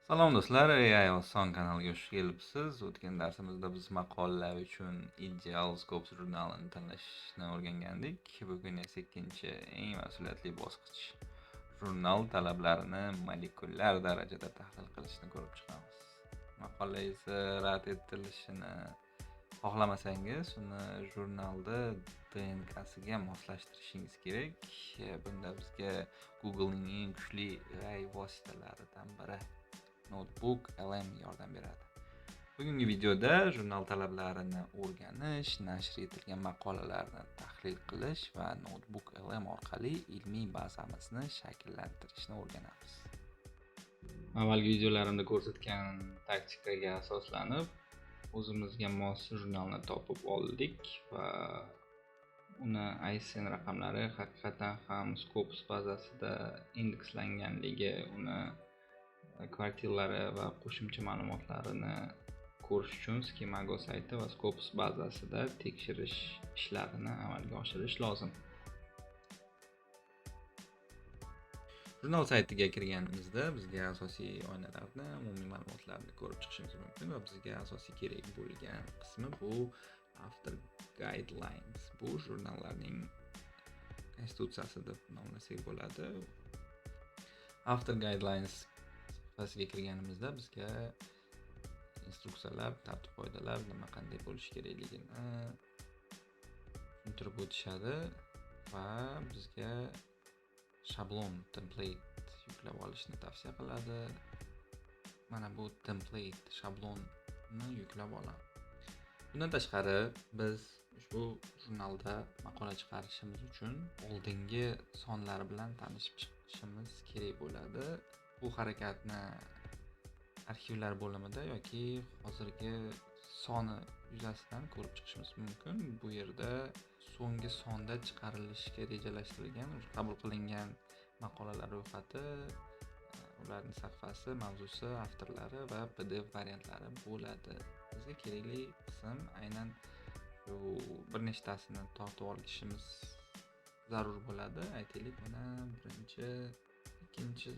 Salom do'stlar, AI oson kanaliga xush kelibsiz. O'tgan darsimizda biz maqolalar uchun Ideal Scopes jurnalini tanlashni o'rgangandik. Bugun esa ikkinchi eng mas'uliyatli bosqich jurnal talablarini molekulyar darajada tahlil qilishni ko'rib chiqamiz. Maqolangiz rad etilishini xohlamasangiz, uni jurnalda DNKsiga moslashtirishingiz kerak. Bunda bizga Google'ning eng kuchli AI vositalaridan biri Notebook LM yordam beradi. Bugungi videoda jurnal talablarini o'rganish, nashr etilgan maqolalarni tahlil qilish va Notebook LM orqali ilmiy bazamizni shakllantirishni o'rganamiz. Avvalgi videolarimda ko'rsatgan taktikaga asoslanib o'zimizga mos jurnalni topib oldik va uni ISSN raqamlari haqiqatan ham Scopes bazasida indekslanganligi, uni kvartiralari va qo'shimcha ma'lumotlarini ko'rish uchun Schemago sayti va Scopes bazasida tekshirish ishlarini amalga oshirish lozim. Jurnal saytiga kirganimizda bizga asosiy oynalarni, umumiy ma'lumotlarni ko'rib chiqishimiz mumkin va bizga asosiy kerak bo'lgan qismi bu Author Guidelines. Bu jurnallarning konstitutsiyasi deb nomlasak bo'ladi. Author Guidelines sahifasiga kirganimizda bizga instruksiyalar, tartib-qoidalar, nima qanday bo'lishi kerakligini tushuntirib o'tishadi va bizga shablon, template yuklab olishni tavsiya qiladi. Mana bu template, shablonni yuklab olamiz. Bundan tashqari, biz ushbu jurnalda maqola chiqarishimiz uchun oldingi sonlar bilan tanishib chiqishimiz kerak bo'ladi. Bu harakatni arxivlar bo'limida yoki hozirgi soni yuzasidan ko'rib chiqishimiz mumkin. Bu yerda so'nggi sonda chiqarilishga rejalashtirilgan, qabul qilingan maqolalar ro'yxati, ularning sahifasi, mavzusi, avtorlari va PDF variantlari bo'ladi. Bizga kerakli qism aynan shu bir nechtasini tortib olishimiz zarur bo'ladi. Aytaylik, mana birinchi, ikkinchi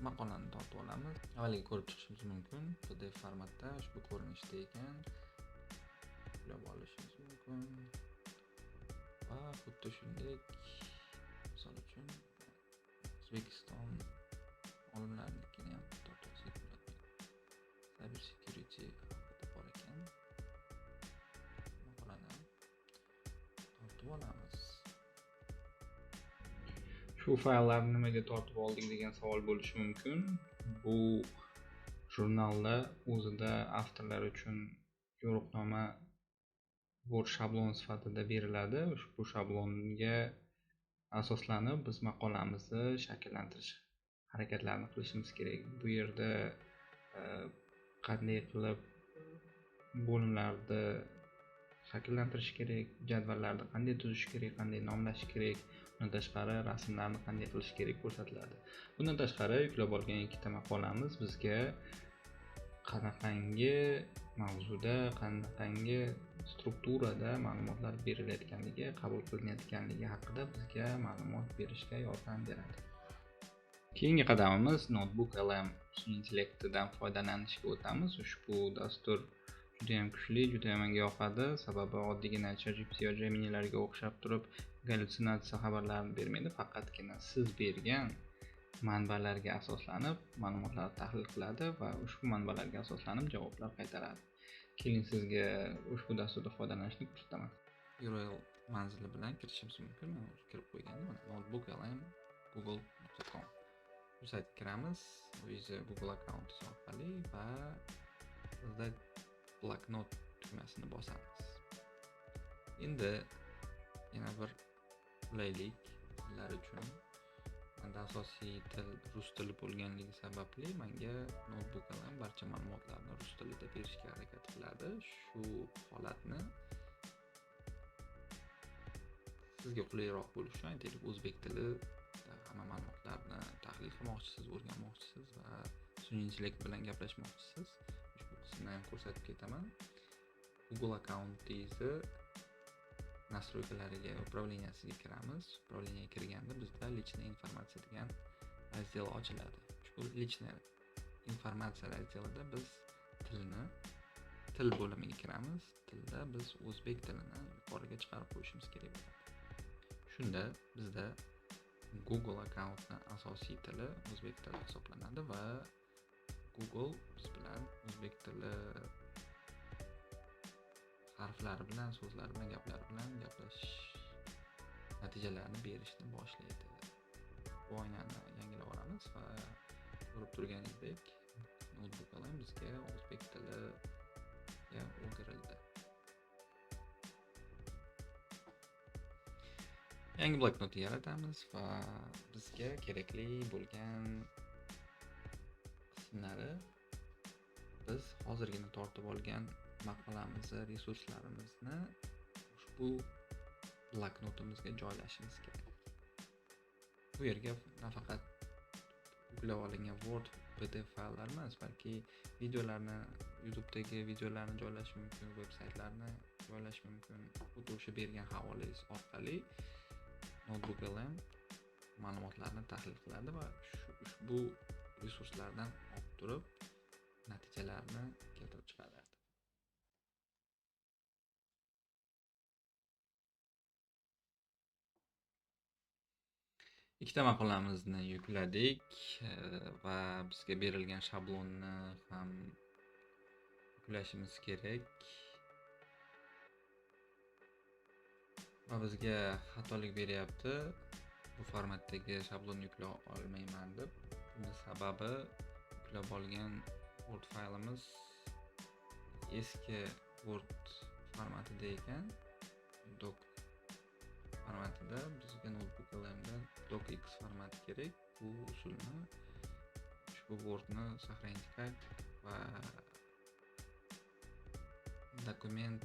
maqolani tortib olamiz. Avvaliga ko'rib chiqishimiz mumkin. PDF formatda ushbu ko'rinishda ekan. Yuklab olishimiz mumkin. Va xuddi shunday, misol uchun O'zbekiston olimlarinikini ham tortib olsak bo'ladi. Cyber security haqida bor ekan. Maqolani tortib olamiz. Shu fayllarni nimaga tortib oldik degan savol bo'lishi mumkin. Bu jurnalda o'zida avtorlar uchun yo'riqnoma Word shablon sifatida beriladi. Ushbu shablonga asoslanib biz maqolamizni shakllantirish harakatlarini qilishimiz kerak. Bu yerda qanday qilib bo'limlarni shakllantirish kerak, jadvallarni qanday tuzish kerak, qanday nomlash kerak, bundan tashqari rasmlarni qanday qilish kerak ko'rsatiladi. Bundan tashqari yuklab olgan ikkita maqolamiz bizga qanaqangi mavzuda, qanaqangi strukturada ma'lumotlar berilayotganligi, qabul qilinayotganligi haqida bizga ma'lumot berishga yordam beradi. Keyingi qadamimiz Notebook LM sun'iy intellektidan foydalanishga o'tamiz. Ushbu dastur juda ham kuchli, juda ham menga yoqadi. Sababi oddiygina ChatGPT va Gemini'larga o'xshab turib gallyutsinatsiya xabarlarini bermaydi, faqatgina siz bergan manbalarga asoslanib ma'lumotlarni tahlil qiladi va ushbu manbalarga asoslanib javoblar qaytaradi. Keling sizga ushbu dasturdan foydalanishni ko'rsataman. URL manzili bilan kirishimiz mumkin. Men kirib qo'yganman. notebook.lm.google.com. Bu saytga kiramiz. O'zingiz Google akkauntingiz orqali va bizda bloknot tugmasini bosamiz. Endi yana bir qulaylik sizlar uchun, menda asosiy til rus tili bo'lganligi sababli menga Notebook bilan barcha ma'lumotlarni rus tilida berishga harakat qiladi. Shu holatni sizga qulayroq bo'lishi uchun aytaylik, o'zbek tilida hamma ma'lumotlarni tahlil qilmoqchisiz, o'rganmoqchisiz va sun'iy intellekt bilan gaplashmoqchisiz. Ushbu qismni ham ko'rsatib ketaman. Google akkauntingizni настройкалariga, управленияsiga kiramiz. Управлениyaga kirganda bizda личная информация degan razdel ochiladi. Ushbu личная informatsiya razdelida biz til bo'limiga kiramiz. Tilda biz o'zbek tilini yuqoriga chiqarib qo'yishimiz kerak bo'ladi. Shunda bizda Google akkauntning asosiy tili o'zbek tili hisoblanadi va Google biz bilan o'zbek tili harflari bilan, so'zlar bilan, gaplar bilan gaplashish natijalarini berishni boshlaydi. Bu oynani yangilab olamiz va ko'rib turganingizdek notebook ham bizga o'zbek tiliga o'girildi. Yangi bloknot yaratamiz va bizga kerakli bo'lgan qismlari biz hozirgina tortib olgan maqolamizni, resurslarimizni ushbu bloknotimizga joylashimiz kerak. Bu yerga nafaqat yuklab olingan Word, PDF fayllar emas, balki videolarni, YouTube'dagi videolarni joylash mumkin, veb-saytlarni joylash mumkin. Xuddi o'sha bergan havolangiz orqali Notebook LM ma'lumotlarni tahlil qiladi va ushbu resurslardan olib turib natijalarni keltirib chiqaradi. Ikkita maqolamizni yukladik va bizga berilgan shablonni ham yuklashimiz kerak. Va bizga xatolik beryapti. Bu formatdagi shablon yuklay olmayman deb. Buning sababi yuklab olgan Word faylimiz eski Word formatida ekan. Doc formatida bizga Notebook LM'da docx formati kerak. Bu usulni ushbu Wordni сохранить va dokument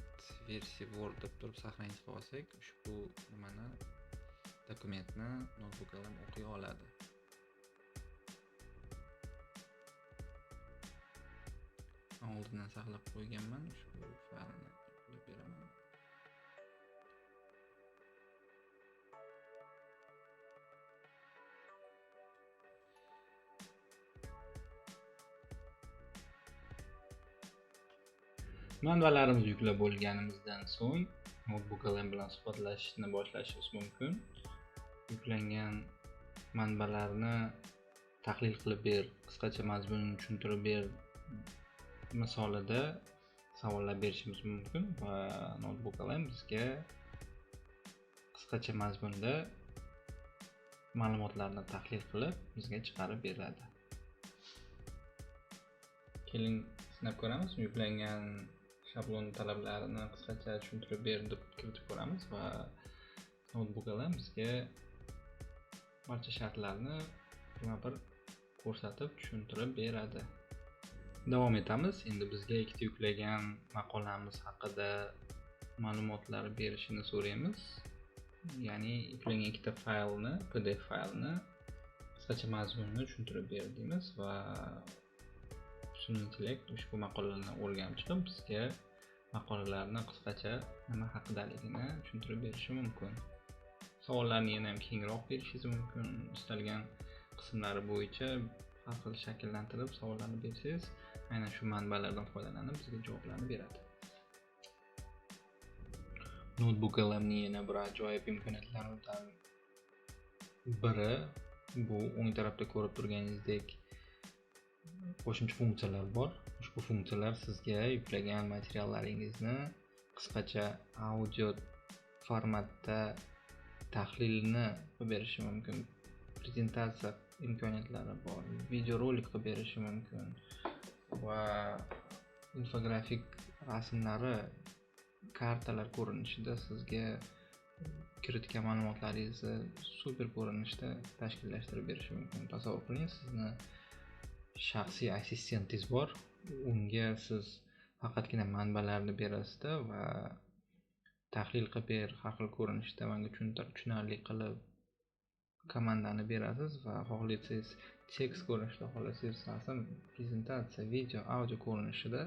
versiya Word deb turib saqlanib qolsak, ushbu nimani dokumentni Notebook LM o'qiy oladi. Oldindan saqlab qo'yganman, ushbu faylni yuklab beraman. Manbalarimizni yuklab bo'lganimizdan so'ng Notebook LM bilan suhbatlashishni boshlashimiz mumkin. Yuklangan manbalarni tahlil qilib ber, qisqacha mazmunini tushuntirib ber misolida savollar berishimiz mumkin va Notebook LM bizga qisqacha mazmunda ma'lumotlarni tahlil qilib bizga chiqarib beradi. Keling sinab ko'ramiz. Yuklangan shablon talablarini qisqacha tushuntirib ber deb kiritib ko'ramiz va Notebook LM bizga barcha shartlarni bir ko'rsatib tushuntirib beradi. Davom etamiz. Endi bizga ikkita yuklagan maqolamiz haqida ma'lumotlar berishini so'raymiz. Ya'ni yuklangan ikkita faylni, PDF faylni qisqacha mazmunini tushuntirib ber deymiz va sun'iy intellekt ushbu maqolalarni o'rganib chiqib bizga maqolalarni qisqacha nima haqidaligini tushuntirib berishi mumkin. Savollarni yana ham kengroq berishingiz mumkin. Istalgan qismlari bo'yicha har xil shakllantirib savollarni bersangiz, aynan shu manbalardan foydalanib bizga javoblarni beradi. Notebook LMning yana bir ajoyib imkoniyatlaridan biri bu o'ng tarafda ko'rib turganingizdek qo'shimcha funksiyalar bor. Ushbu funksiyalar sizga yuklagan materiallaringizni qisqacha audio formatda tahlilni qilib berishi mumkin. Prezentatsiya imkoniyatlari bor. Videorolik qilib berishi mumkin va infografik rasmlari, kartalar ko'rinishida sizga kiritgan ma'lumotlaringizni super ko'rinishda tashkillashtirib berishi mumkin. Tasavvur qiling, sizni shaxsiy assistentingiz bor. Unga siz faqatgina manbalarni berasizda va tahlil qilib ber, har xil ko'rinishda menga tushunarli qilib komandani berasiz va xohlasangiz tekst ko'rinishida, xohlasangiz rasm, prezentatsiya, video, audio ko'rinishida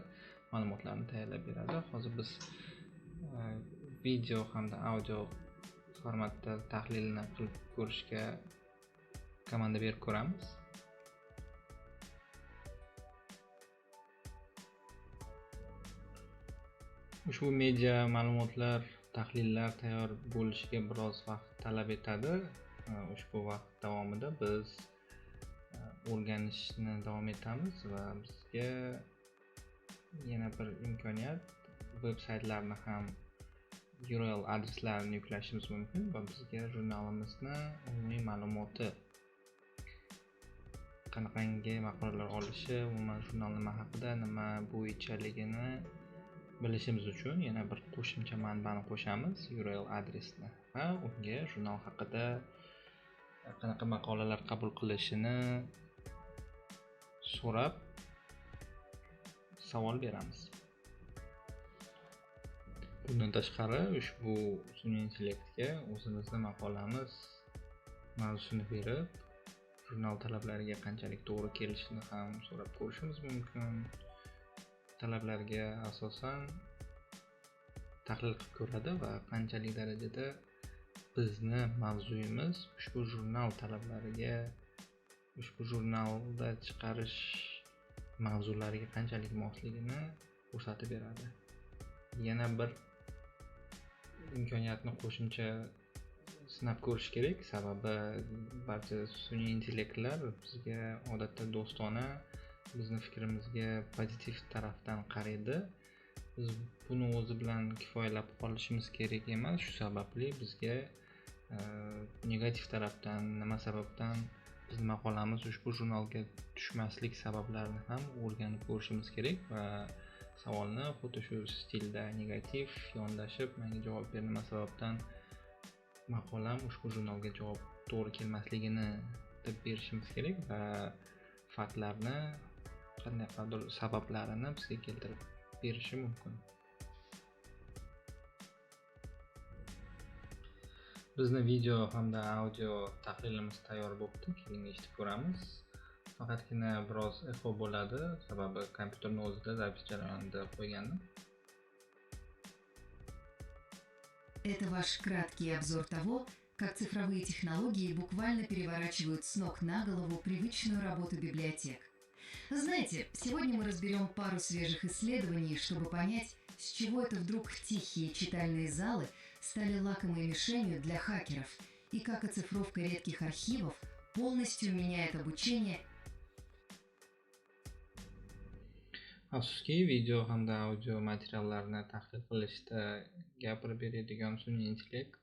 ma'lumotlarni tayyorlab beradi. Hozir biz video hamda audio formatda tahlilni qilib ko'rishga komanda berib ko'ramiz. Ushbu media ma'lumotlar, tahlillar tayyor bo'lishiga biroz vaqt talab etadi. Ushbu vaqt davomida biz o'rganishni davom etamiz va bizga yana bir imkoniyat, veb-saytlarni ham URL adreslarini yuklashimiz mumkin va bizga jurnalimizni umumiy ma'lumoti, qanaqangi maqolalar olishi, umuman jurnal nima haqida, nima bo'yichaligini bilishimiz uchun yana bir qo'shimcha manbani qo'shamiz, URL adresni, va unga jurnal haqida qanaqa maqolalar qabul qilishini so'rab savol beramiz. Bundan tashqari, ushbu sun'iy intellektga o'zimizni maqolamiz mavzusini berib, jurnal talablariga qanchalik to'g'ri kelishini ham so'rab ko'rishimiz mumkin. Talablarga asosan tahlil qilib ko'radi va qanchalik darajada bizni mavzuyimiz ushbu jurnal talablariga, ushbu jurnalda chiqarish mavzulariga qanchalik mosligini ko'rsatib beradi. Yana bir imkoniyatni qo'shimcha sinab ko'rish kerak, sababi barcha sun'iy intellektlar bizga odatda do'stona, bizni fikrimizga pozitiv tarafdan qaraydi. Biz buni o'zi bilan kifoyalab qolishimiz kerak emas. Shu sababli bizga negativ tarafdan, nima sababdan bizning maqolamiz ushbu jurnalga tushmaslik sabablarini ham o'rganib ko'rishimiz kerak va savolni xuddi shu stilda negativ yondashib, menga javob ber, nima sababdan maqolam ushbu jurnalga javob to'g'ri kelmasligini deb berishimiz kerak va faktlarni, qandaydir sabablarini bizga keltirib berishi mumkin. Bizni video hamda audio tahlilimiz tayyor bo'libdi, keyin eshitib ko'ramiz. Faqatgina biroz echo bo'ladi, sababi kompyuterning o'zida zapis jarayonida qo'ygandim. Это ваш краткий обзор того, как цифровые технологии буквально переворачивают с ног на голову привычную работу библиотек. Знаете, сегодня мы разберем пару свежих исследований, чтобы понять, с чего это вдруг тихие читальные залы стали лакомой мишенью для хакеров и как оцифровка редких архивов полностью меняет обучение. Afsuski, video hamda audio materiallarni tahlil qilishda gapirib beradigan sun'iy intellekt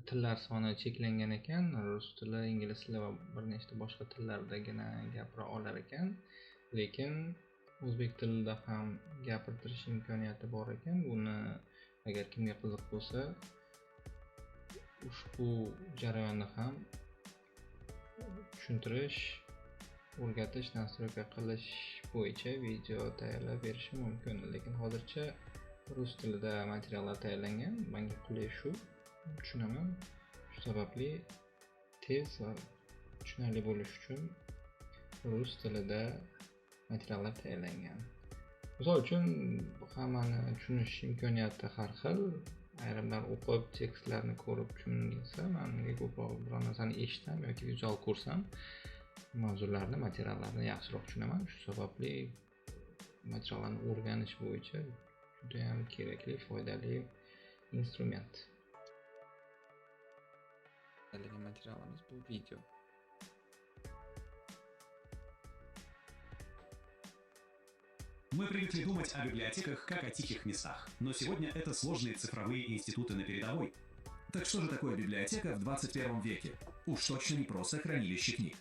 tillar soni cheklangan ekan. Rus tili, ingliz tili va bir nechta boshqa tillardagina gapira olar ekan. Lekin o'zbek tilida ham gapirtirish imkoniyati bor ekan. Buni agar kimga qiziq bo'lsa, ushbu jarayonni ham tushuntirish, o'rgatish, nastroyka qilish bo'yicha video tayyorlab berishi mumkin. Lekin hozircha rus tilida materiallar tayyorlangan. Menga qulay shu, tushunaman. Shu sababli tez va tushunarli bo'lish uchun rus tilida materiallar tayyorlangan. Misol uchun, hammani tushunish imkoniyati har xil. Ayrimlar o'qib, tekstlarni ko'rib tushunsa, menga ko'proq biror narsani eshitsam yoki vizual ko'rsam, mavzularni, materiallarni yaxshiroq tushunaman. Shu sababli materiallarni o'rganish bo'yicha juda ham kerakli, foydali instrument. Materialimiz bu video. Мы привыкли думать о библиотеках как о тихих местах, но сегодня это сложные цифровые институты на передовой. Так что же такое библиотека в 21 веке? Уж точно не просто хранилище книг.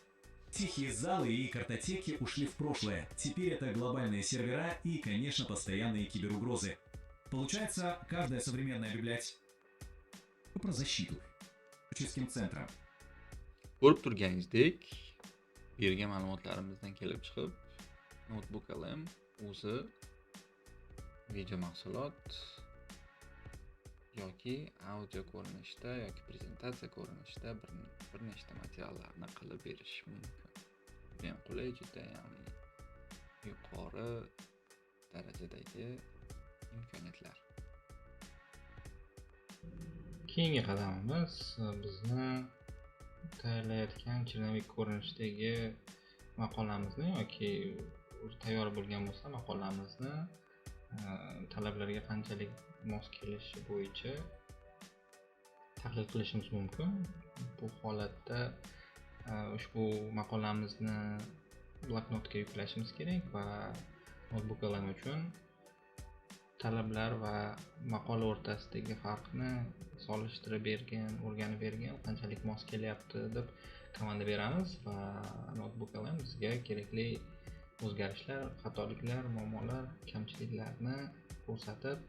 Тихие залы и картотеки ушли в прошлое. Теперь это глобальные сервера и, конечно, постоянные киберугрозы. Получается, каждая современная библиотека про защиту чистым центром. Ko'rib turganingizdek, bergan ma'lumotlarimizdan kelib chiqib, notebook LM o'zi video mahsulot yoki audio ko'rinishda yoki prezentatsiya ko'rinishda bir nechta materiallarni qilib berish mumkin. Juda ham qulay, juda ham yuqori darajadagi imkoniyatlar. Keyingi qadamimiz bizni tayyorlayotgan chernavik ko'rinishdagi maqolamizni yoki tayyor bo'lgan bo'lsa maqolamizni talablarga qanchalik mos kelishi bo'yicha tahlil qilishimiz mumkin. Bu holatda ushbu maqolamizni bloknotga yuklashimiz kerak va notebook LM uchun talablar va maqola o'rtasidagi farqni solishtirib o'rganib bergan, qanchalik mos kelyapti deb komanda beramiz va notebook LM bizga kerakli o'zgarishlar, xatoliklar, muammolar, kamchiliklarni ko'rsatib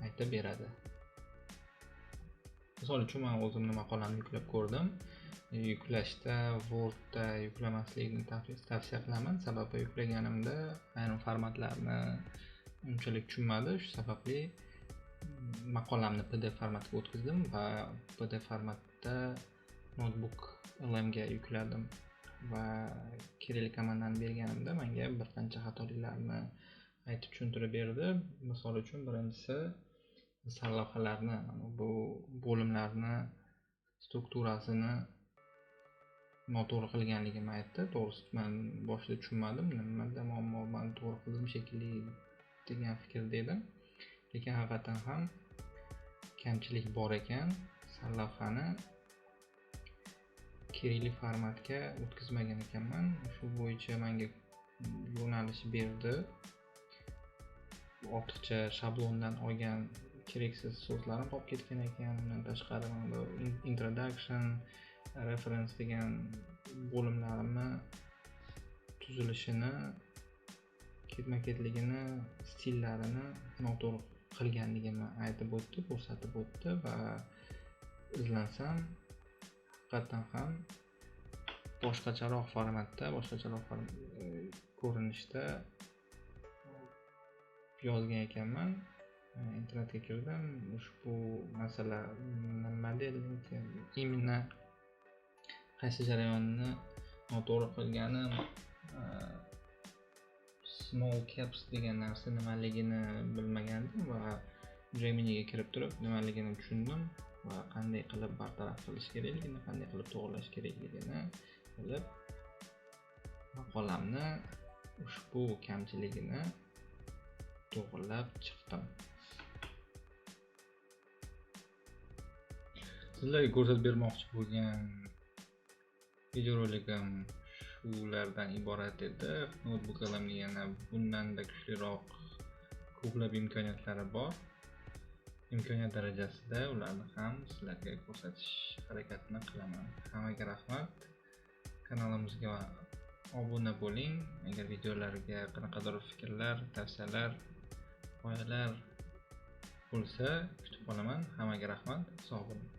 aytib beradi. Misol uchun men o'zimni maqolamni yuklab ko'rdim. Yuklashda Wordda yuklamaslikni tavsiya qilaman, sababi yuklaganimda ayrim formatlarni unchalik tushunmadi. Shu sababli maqolamni PDF formatiga o'tkazdim va PDF formatda notebook LM ga yukladim va kerakli komandani berganimda menga bir qancha xatoliklarni aytib tushuntirib berdi. Misol uchun birinchisi sarlavhalarni, bu bo'limlarni strukturasini noto'g'ri qilganligimni aytdi. To'g'risi men boshida tushunmadim, nimada muammo, men to'g'ri qildim shekilli degan fikrda edim. Lekin haqiqatan ham kamchilik bor ekan. Sarlavhani kerakli formatga o'tkazmagan ekanman. Shu bo'yicha menga yo'nalish berdi. Ortiqcha shablondan olgan keraksiz so'zlarni qolib ketgan ekan. Undan tashqari introduction, reference degan bo'limlarimni tuzilishini, ketma-ketligini, stillarini noto'g'ri qilganligimni aytib o'tdi, ko'rsatib o'tdi va izlansam haqiqatan ham boshqacharoq formatda, boshqacharoq ko'rinishda yozgan ekanman. Internetga kirdim, ushbu masala model imенно qaysi jarayonni noto'g'ri qilgani, small caps degan narsa nimaligini bilmagandim va Geminiga kirib turib nimaligini tushundim va qanday qilib bartaraf qilish kerakligini, qanday qilib to'g'irlash kerakligini bilib maqolamni ushbu kamchiligini to'g'irlab chiqdim. Sizlarga ko'rsatib bermoqchi bo'lgan videoroligim shulardan iborat edi. Notebook LM'ning yana bundan-da kuchliroq ko'plab imkoniyatlari bor. Imkoniyat darajasida ularni ham sizlarga ko'rsatish harakatini qilaman. Hammaga rahmat. Kanalimizga obuna bo'ling. Agar videolarga qanaqadir fikrlar, tavsiyalar, g'oyalar bo'lsa kutib qolaman. Hammaga rahmat. Sog' bo'ling.